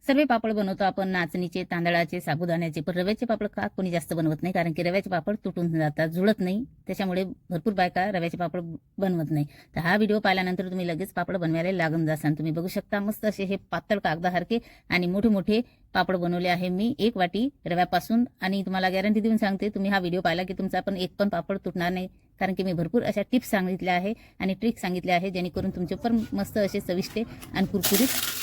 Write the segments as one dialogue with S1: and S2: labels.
S1: सर्व पापड बनवतो आपण, नाचणीचे, तांदळाचे, साबुदाण्याचे, पण रव्याचे पापड का कोणी जास्त बनवत नाही, कारण की रव्याचे पापड तुटून जातात, जुळत नाही. त्याच्यामुळे भरपूर बायका रव्याचे पापड बनवत नाही. तर हा व्हिडिओ पाहिल्यानंतर तुम्ही लगेच पापड बनवायला लागून जासान. तुम्ही बघू शकता मस्त असे हे पातळ कागदासारखे आणि मोठे मोठे पापड बनवले आहे मी 1 वाटी रव्यापासून. आणि तुम्हाला गॅरंटी देऊन सांगते, तुम्ही हा व्हिडिओ पाहिला की तुमचा पण एक पण पापड तुटणार नाही, कारण की मी भरपूर अशा टिप्स सांगितल्या आहे आणि ट्रिक सांगितल्या आहे, जेणेकरून तुमचे पण मस्त असे चविष्ट आणि कुरकुरीत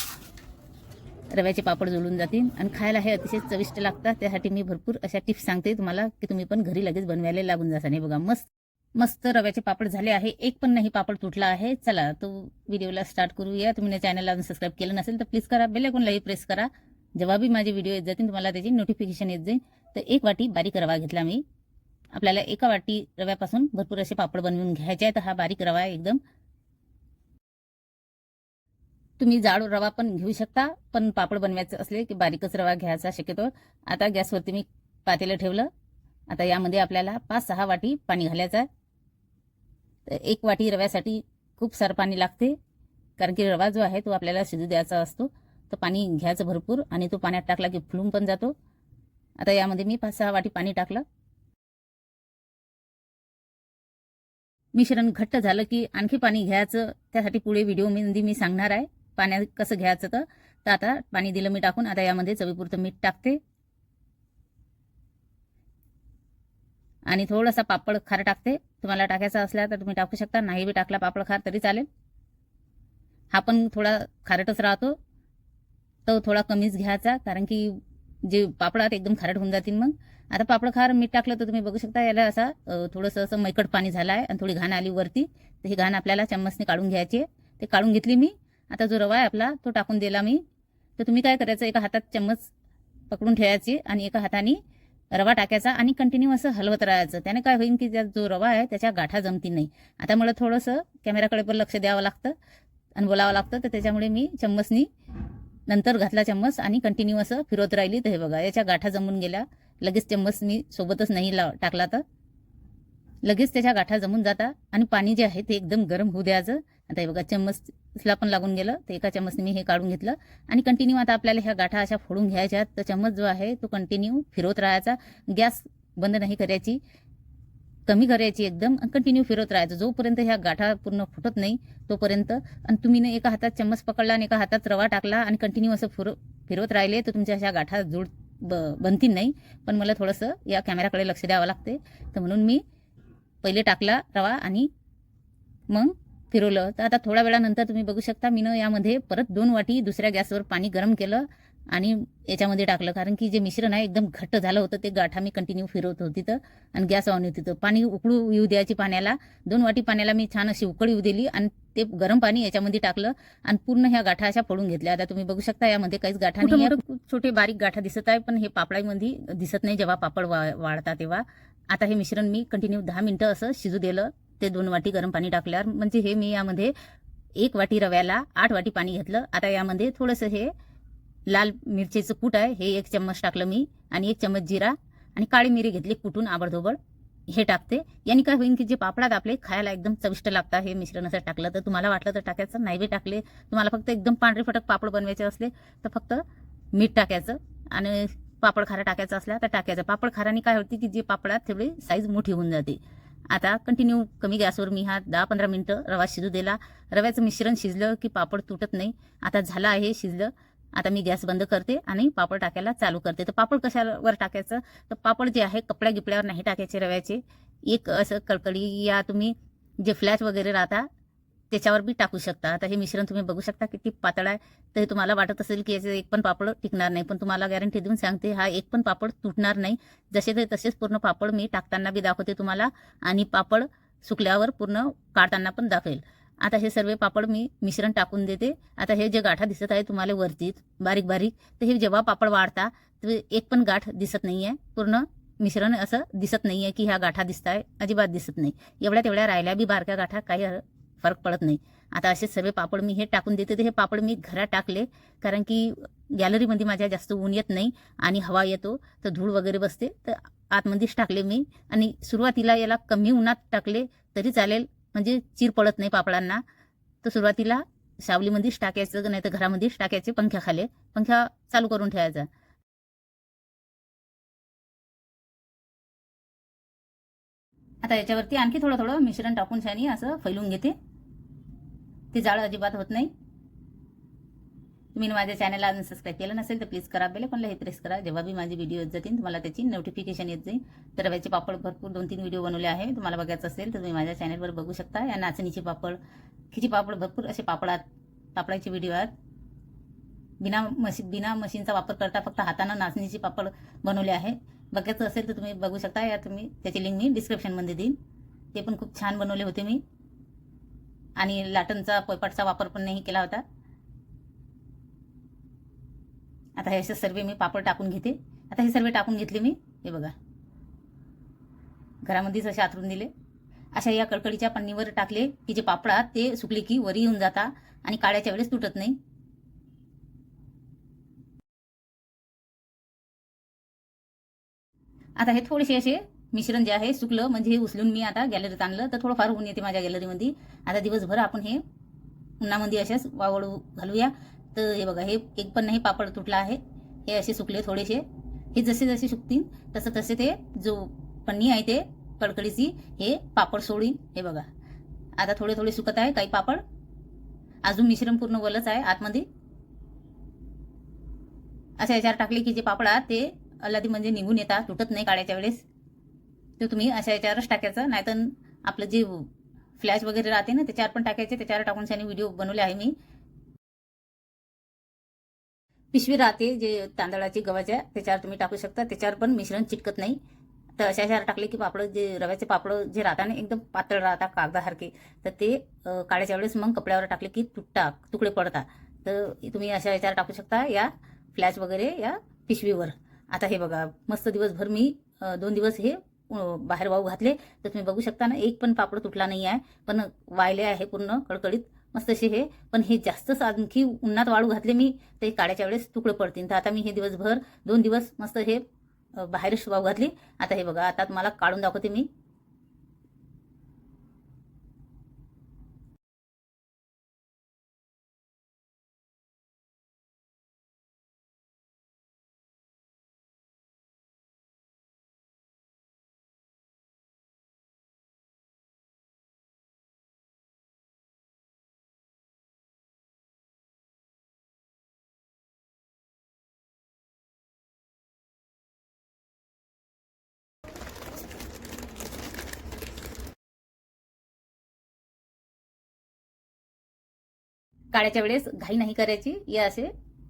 S1: रव्याचे पापड जुळून जातील आणि खायला हे अतिशय चविष्ट लागतात. त्यासाठी मी भरपूर अशा टिप्स सांगते तुम्हाला की तुम्ही पण घरी लगेच बनवायला लागून जासा. नाही बघा, मस्त मस्त रव्याचे पापड झाले आहे, एक पण नाही पापड तुटला आहे. चला तो व्हिडिओला स्टार्ट करूया. तुम्ही चॅनलला अजून सबस्क्राईब केलं नसेल तर प्लीज करा, बेल आयकॉनलाही प्रेस करा. जेव्हा बी माझे व्हिडिओ येत जातील तुम्हाला त्याची नोटिफिकेशन येत जाईल. तर 1 वाटी बारीक रवा घेतला मी. आपल्याला 1 वाटी रव्यापासून भरपूर असे पापड बनवून घ्यायचे आहेत. हा बारीक रवा आहे एकदम. तुम्ही जाड रवा पण घेऊ शकता, पण पापड बनवायचं असले की बारीकच रवा घ्यायचा शक्यतो. आता गॅसवरती मी पातेलं ठेवलं. आता यामध्ये आपल्याला 5-6 वाटी पाणी घालायचं आहे. तर 1 वाटी रव्यासाठी खूप सारं पाणी लागते, कारण की रवा जो आहे तो आपल्याला शिजू द्यायचा असतो. तर पाणी घ्यायचं भरपूर, आणि तो पाण्यात टाकला की फुलून पण जातो. आता यामध्ये मी 5-6 वाटी पाणी टाकलं. मिश्रण घट्ट झालं की आणखी पाणी घ्यायचं. त्यासाठी पुढे व्हिडिओमध्ये मी सांगणार आहे पाण्यात कसं घ्यायचं. तर आता पाणी दिलं मी टाकून. आता यामध्ये चवीपुरतं मीठ टाकते आणि थोडासा पापड खार टाकते. तुम्हाला टाकायचा असला तर तुम्ही टाकू शकता, नाही बी टाकला पापड खार तरी चालेल. हा पण थोडा खारटच राहतो, तो थोडा कमीच घ्यायचा, कारण की जे पापडात एकदम खारट होऊन जातील मग. आता पापड खार मीठ टाकलं तर तुम्ही बघू शकता याला असा थोडंसं असं मैकट पाणी झालं आहे आणि थोडी घाण आली वरती. तर ही घाण आपल्याला चम्मचने काढून घ्यायची आहे. ते काढून घेतली मी. आता जो रवा आहे आपला तो टाकून दिला मी. तर तुम्ही काय करायचं, एका हातात चम्मच पकडून ठेवायची आणि एका हाताने रवा टाकायचा आणि कंटिन्यू असं हलवत राहायचं. त्याने काय होईल की जो रवा आहे त्याच्या गाठा जमती नाही. आता मला थोडंसं कॅमेराकडे पण लक्ष द्यावं लागतं आणि बोलावं लागतं, तर त्याच्यामुळे मी चम्मचनी नंतर घातला चम्मच आणि कंटिन्यू असं फिरवत राहिली. तर हे बघा याच्या गाठा जमून गेल्या. लगेच चम्मच मी सोबतच नाही टाकला तर लगेच त्याच्या गाठा जमून जाता. आणि पाणी जे आहे ते एकदम गरम होऊ द्यायचं. आता हे बघा चम्मचला पण लागून गेलं, तर एका चम्मचने मी हे काढून घेतलं आणि कंटिन्यू आता आपल्याला ह्या गाठा अशा फोडून घ्यायच्या. तर चम्मच जो आहे तो कंटिन्यू फिरवत राहायचा. गॅस बंद नाही करायची, कमी करायची एकदम, कंटिन्यू फिरवत राहायचं जोपर्यंत ह्या गाठा पूर्ण फुटत नाही तोपर्यंत. आणि तुम्ही एका हातात चम्मच पकडला आणि एका हातात रवा टाकला आणि कंटिन्यू असं फिरवत राहिले तर तुमच्या अशा गाठा बनतील नाही. पण मला थोडंसं या कॅमेराकडे लक्ष द्यावं लागते, तर म्हणून मी पहिले टाकला रवा आणि मग फिरवलं. तर आता थोड्या वेळानंतर तुम्ही बघू शकता मी यामध्ये परत 2 वाटी दुसऱ्या गॅसवर पाणी गरम केलं आणि याच्यामध्ये टाकलं, कारण की जे मिश्रण आहे एकदम घट्ट झालं होतं. ते गाठा मी कंटिन्यू फिरवत होती तर, आणि गॅस ऑन होती तर पाणी उकळू येऊ द्यायची पाण्याला. 2 वाटी पाण्याला मी छान अशी उकळी येऊ दिली आणि ते गरम पाणी याच्यामध्ये टाकलं आणि पूर्ण ह्या गाठा अशा फोडून घेतल्या. आता तुम्ही बघू शकता यामध्ये काहीच गाठा नाही, छोटे बारीक गाठा दिसत आहे, पण हे पापडामध्ये दिसत नाही जेव्हा पापड वाळतात तेव्हा. आता हे मिश्रण मी कंटिन्यू 10 मिनिटं असं शिजू दिलं. ते 2 वाटी गरम पाणी टाकल्यावर, म्हणजे हे मी यामध्ये 1 वाटी रव्याला 8 वाटी पाणी घेतलं. आता यामध्ये थोडंसं हे लाल मिरचीचं कूट आहे, हे 1 चम्मच टाकलं मी, आणि 1 चम्मच जिरा आणि काळी मिरी घेतली कुटून आबडधोबड, हे टाकते. यांनी काय होईल की जे पापडात आपले खायला एकदम चविष्ट लागतात. हे मिश्रण असं टाकलं तर तुम्हाला वाटलं तर टाकायचं, नाही बी टाकले, तुम्हाला फक्त एकदम पांढरे फटक पापड बनवायचे असले तर फक्त मीठ टाकायचं आणि पापड खारा टाकायचा असला तर टाकायचं. पापड खाराने काय होते की जे पापडात थोडी साईज मोठी होऊन जाते. आता कंटिन्यू कमी गॅसवर मी हा 10-15 मिनिटं रवा शिजू दिला. रव्याचं मिश्रण शिजलं की पापड तुटत नाही. आता झालं आहे शिजलं. आता मी गॅस बंद करते आणि पापड टाकायला चालू करते. तर पापड कशावर टाकायचं, तर पापड जे आहे कपड्या गिपड्यावर नाही टाकायचे रव्याचे. एक असं कळकळी या तुम्ही जे फ्लॅश वगैरे राहता त्याच्यावर बी टाकू शकता. आता हे मिश्रण तुम्ही बघू शकता किती पातळ आहे. तर तुम्हाला वाटत असेल की याचे एक पण पापड टिकणार नाही, पण तुम्हाला गॅरंटी देऊन सांगते हा एक पण पापड तुटणार नाही. जसे ते तसेच पूर्ण पापड मी टाकताना बी दाखवते तुम्हाला आणि पापड सुकल्यावर पूर्ण काढताना पण दाखवेल. आता हे सर्व पापड मी मिश्रण टाकून देते. आता हे जे गाठा दिसत आहे तुम्हाला वरती बारीक बारीक, तर हे जेव्हा पापड वाढता तर एक पण गाठ दिसत नाहीये. पूर्ण मिश्रण असं दिसत नाहीये की ह्या गाठा दिसत आहे, अजिबात दिसत नाही. एवढ्या तेवढ्या राहिल्या बी बारक्या गाठा काही फरक पडत नाही. आता असे सर्व पापड मी हे टाकून देते. तर हे पापड मी घरात टाकले, कारण की गॅलरीमध्ये माझ्या जास्त ऊन येत नाही आणि हवा येतो तर धूळ वगैरे बसते, तर आतमध्येच टाकले मी. आणि सुरुवातीला याला कमी उन्हात टाकले तरी चालेल, म्हणजे चीर पडत नाही पापडांना. तर सुरुवातीला सावलीमध्येच टाकायचं, नाही तर घरामध्येच टाकायचे पंख्याखाली. पंखा चालू करून ठेवायचा. आता याच्यावरती आणखी थोडं थोडं मिश्रण टाकून छानी असं फैलून घेते. ते जाळ अजिबात होत नाही. तुम्ही माझ्या चॅनलला अजून सबस्क्राईब केलं नसेल तर प्लीज करा, बेल आयकॉनला हे प्रेस करा. जेव्हा बी माझी व्हिडिओ येत जातील तुम्हाला त्याची नोटिफिकेशन येत जाईल. तर रव्याचे पापड भरपूर 2-3 व्हिडिओ बनवले आहे. तुम्हाला बघायचं असेल तर तुम्ही माझ्या चॅनलवर बघू शकता. या नाचणीचे पापड, खिची पापड, भरपूर असे पापडाचे व्हिडिओ आहेत. बिना मशीनचा वापर करता फक्त हातानं नाचणीचे पापड बनवले आहे. बघायचं असेल तर तुम्ही बघू शकता. या तुम्ही त्याची लिंक मी डिस्क्रिप्शनमध्ये देईन. ते पण खूप छान बनवले होते मी. आणि लाटणचा पोळपाटचा वापर पण नाही केला होता. आता हे असे सर्व मी पापड टाकून घेते. आता हे सर्व टाकून घेतले मी. हे बघा, घरामध्येच असे आतरून दिले. अशा या कडकडीच्या पन्नीवर टाकले की जे पापडात ते सुकले की वरी येऊन जाता आणि काढायच्या वेळेस तुटत नाही. आता हे थोडेसे असे मिश्रण जे आहे सुकलं म्हणजे हे उचलून मी आता गॅलरीत आणलं. तर थोडं फार ऊन येते माझ्या गॅलरीमध्ये. आता दिवसभर आपण हे उन्हामध्ये अशाच वाळू घालूया. तर हे बघा, हे एक पण नाही पापड तुटला आहे. हे असे सुकले थोडेसे. हे जसे जसे सुकतील तसं तसे ते जो पन्नी आहे ते कडकडीची हे पापड सोडीन. हे बघा, आता थोडे थोडे सुकत आहे काही पापड. अजून मिश्रण पूर्ण वलच आहे आतमध्ये. अशा याच्यावर टाकले की जे पापडात ते अल्लादी म्हणजे निघून येतात, तुटत नाही काढायच्या वेळेस. तर तुम्ही अशा याच्यावरच टाकायचं. नाहीतर आपलं जे फ्लॅश वगैरे राहते ना त्याच्यावर पण टाकायचे. त्याच्यावर टाकून त्याने व्हिडिओ बनवले आहे मी. पिशवी राहते जे तांदळाची गव्हाच्या, त्याच्यावर तुम्ही टाकू शकता. त्याच्यावर पण मिश्रण चिटकत नाही. तर अशा याच्यावर टाकले की पापड जे रव्याचे पापड जे राहतात ना एकदम पातळ राहतात कागदासारखे. तर ते काढायच्या वेळेस मग कपड्यावर टाकले की तुकडे पडतात. तर तुम्ही अशा याच्यावर टाकू शकता या फ्लॅश वगैरे या पिशवीवर. आता हे बघा, मस्त दिवसभर मी 2 दिवस हे बाहेर वाळू घातले. तर तुम्ही बघू शकता ना एक पण पापड तुटला नाही आहे. पण वाळले आहे पूर्ण कडकडीत मस्त असे हे. पण हे जास्तच आणखी उन्हात वाळू घातले मी ते काढायच्या वेळेस तुकडे पडतील. तर आता मी हे दिवसभर 2 दिवस मस्त हे बाहेरच वाळू घातली. आता हे बघा, आता तुम्हाला काढून दाखवते मी. काढायच्या वेळेस घाई नाही करायची. या असे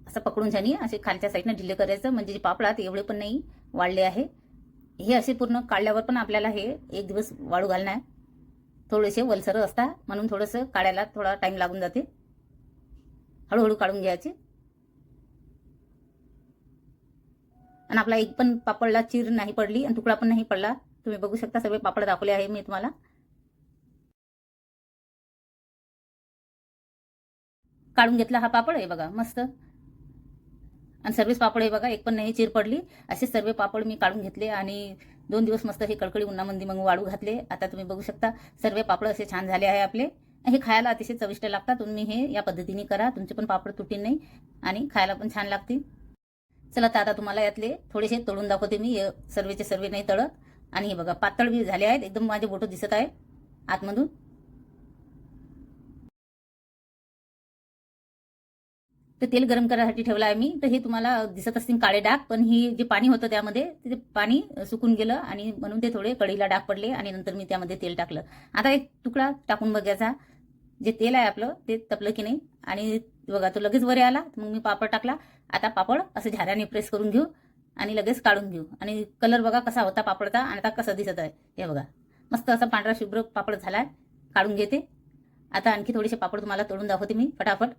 S1: असं पकडून झाली असे खालच्या साईडनं ढिले करायचं. म्हणजे जे पापडात एवढे पण नाही वाळले आहे. हे असे पूर्ण काढल्यावर पण आपल्याला हे 1 दिवस वाळू घालणार. थोडेसे वलसर असतात म्हणून थोडंसं काढायला थोडा टाइम लागून जाते. हळूहळू काढून घ्यायचे. आणि आपला एक पण पापडला चीर नाही पडली आणि तुकडा पण नाही पडला. तुम्ही बघू शकता सगळे पापड दाखवले आहे मी तुम्हाला. काढून घेतला हा पापड. हे बघा मस्त. आणि सर्वच पापड हे बघा एक पण नाही चीर पडली. असे सर्व पापड मी काढून घेतले आणि 2 दिवस मस्त हे कडकडी उन्हामध्ये मग वाळू घातले. आता तुम्ही बघू शकता सर्व पापड असे छान झाले आहे आपले. हे खायला अतिशय चविष्ट लागतात. तुम्ही हे या पद्धतीने करा, तुमचे पण पापड तुटील नाही आणि खायला पण छान लागतील. चला तर आता तुम्हाला यातले थोडेसे तळून दाखवते मी. सर्वेचे सर्व नाही तळत. आणि हे बघा पातळ बी झाले आहेत एकदम. माझे बोटं दिसत आहे आतमधून. तर तेल गरम करायसाठी ठेवलं आहे मी. तर हे तुम्हाला दिसत असतील काळे डाग. पण ही जे पाणी होतं त्यामध्ये ते पाणी सुकून गेलं आणि म्हणून ते थोडे कढईला डाग पडले. आणि नंतर मी त्यामध्ये तेल टाकलं. आता एक तुकडा टाकून बघायचा. जे तेल आहे आपलं ते तपलं की नाही. आणि बघा तो लगेच वर आला. मग मी पापड टाकला. आता पापड असं झाऱ्याने प्रेस करून घेऊ आणि लगेच काढून घेऊ. आणि कलर बघा कसा होता पापडचा आणि आता कसा दिसत आहे. हे बघा मस्त असा पांढरा शुभ्र पापड झालाय. काढून घेते. आता आणखी थोडेसे पापड तुम्हाला तळून दाखवते मी फटाफट.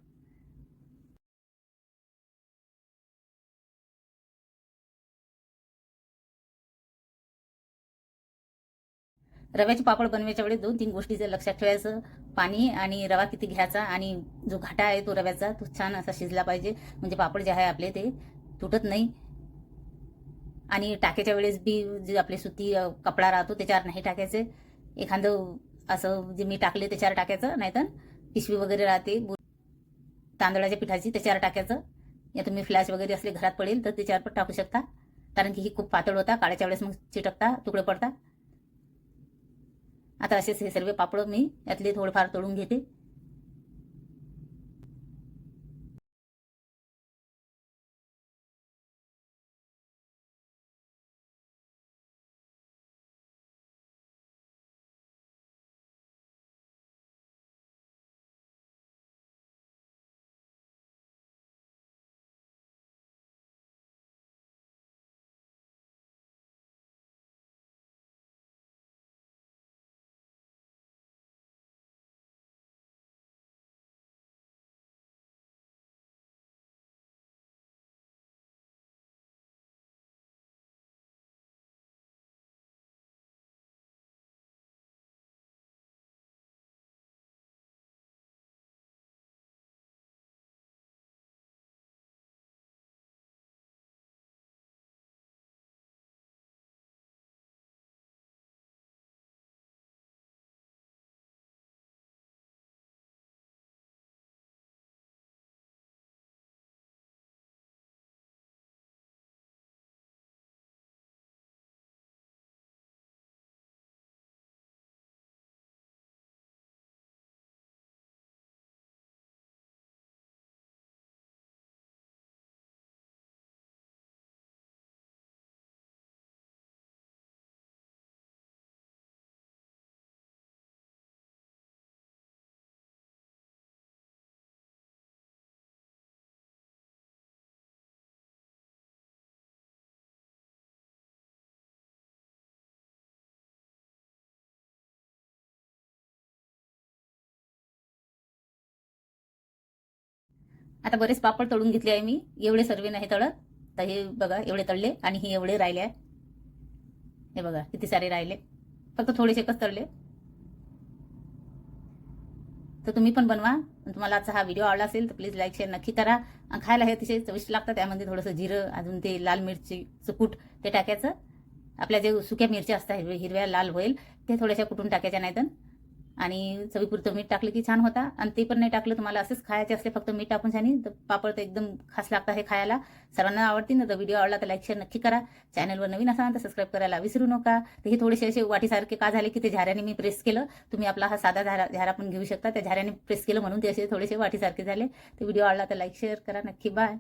S1: रव्याचे पापड बनवायच्या वेळेस 2-3 गोष्टीचं लक्षात ठेवायचं. पाणी आणि रवा किती घ्यायचा आणि जो घाटा आहे तो रव्याचा तो छान असा शिजला पाहिजे. म्हणजे पापड जे आहे आपले ते तुटत नाही. आणि टाकायच्या वेळेस बी जे आपले सुती कपडा राहतो त्याच्यावर नाही टाकायचे. एखादं असं जे मी टाकले त्याच्यावर टाकायचं. नाहीतर पिशवी वगैरे राहते तांदळाच्या पिठाची त्याच्यावर टाकायचं. या तुम्ही फ्लॅश वगैरे असले घरात पडेल तर त्याच्यावर पण टाकू शकता, कारण की ही खूप पातळ होता, काढायच्या वेळेस मग चिटकता, तुकडे पडता. आता असेच हे सर्व पापड मी यातले थोडेफार तळून घेते. आता बरेच पापड तळून घेतले आहे मी, एवढे सर्व नाही तळत. तर हे बघा एवढे तळले आणि हे एवढे राहिले आहे. हे बघा किती सारे राहिले, फक्त थोडेसे एकच तळले. तर तुम्ही पण बनवा. तुम्हाला आजचा हा व्हिडिओ आवडला असेल तर प्लीज लाईक शेअर नक्की करा. खायला हे अतिशय चविष्ट लागतं. त्यामध्ये थोडंसं जिरं, अजून ते लाल मिरची कूट ते टाकायचं. आपल्या जे सुक्या मिरच्या असतात हिरव्या लाल होईल ते थोड्याशा कुटून टाकायच्या नाहीत. आणि चवीपुरतं मीठ टाकलं की छान होता. आणि ते पण नाही टाकलं तुम्हाला असंच खायचे असले फक्त मीठ टाकून छान, तर पापड तर एकदम खास लागतं हे खायला. सर्वांना आवडतील ना. तर व्हिडिओ आवडला तर लाईक शेअर नक्की करा. चॅनलवर नवीन असाल तर सबस्क्राईब करायला विसरू नका. तर हे थोडेसे असे वाटीसारखे का झाले की ते झाऱ्याने मी प्रेस केलं. तुम्ही आपला हा साधा झारा पण घेऊ शकता. त्या झाऱ्याने प्रेस केलं म्हणून ते असे थोडेसे वाटीसारखे झाले. तर व्हिडिओ आवडला तर लाईक शेअर करा नक्की. बाय.